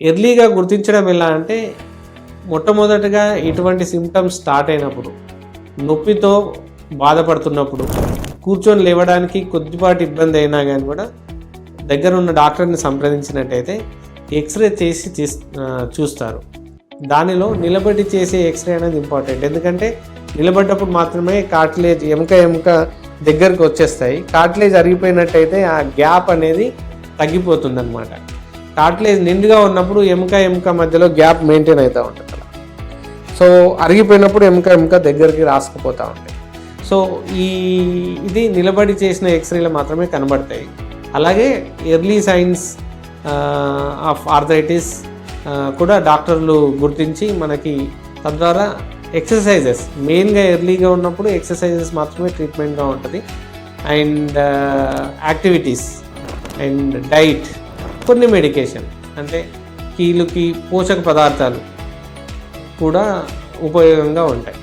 ఎర్లీగా గుర్తించడం ఎలా అంటే మొట్టమొదటిగా ఇటువంటి సిమ్టమ్స్ స్టార్ట్ అయినప్పుడు, నొప్పితో బాధపడుతున్నప్పుడు, కూర్చొని లేవడానికి కొద్దిపాటి ఇబ్బంది అయినా కానీ కూడా దగ్గర ఉన్న డాక్టర్ని సంప్రదించినట్టయితే ఎక్స్రే చేసి చూస్తారు. దానిలో నిలబడి చేసే ఎక్స్రే అనేది ఇంపార్టెంట్. ఎందుకంటే నిలబడ్డప్పుడు మాత్రమే కార్టిలేజ్ ఎముక దగ్గరకు వచ్చేస్తాయి. కార్టిలేజ్ అరిగిపోయినట్టయితే ఆ గ్యాప్ అనేది తగ్గిపోతుంది అనమాట. కార్టిలేజ్ నిండుగా ఉన్నప్పుడు ఎముక మధ్యలో గ్యాప్ మెయింటైన్ అవుతూ ఉంటుంది అలా. సో అరిగిపోయినప్పుడు ఎముక దగ్గరికి రాసుకుపోతూ ఉంటాయి. సో ఇది నిలబడి చేసిన ఎక్స్రేలో మాత్రమే కనబడతాయి. అలాగే ఎర్లీ సైన్స్ ఆఫ్ ఆర్థరైటిస్ కూడా డాక్టర్లు గుర్తించి మనకి తద్వారా ఎక్సర్సైజెస్, మెయిన్గా ఎర్లీగా ఉన్నప్పుడు ఎక్సర్సైజెస్ మాత్రమే ట్రీట్మెంట్గా ఉంటుంది. అండ్ యాక్టివిటీస్ అండ్ డైట్, కొన్ని మెడికేషన్ అంటే కీలుకి పోషక పదార్థాలు కూడా ఉపయోగంగా ఉంటాయి.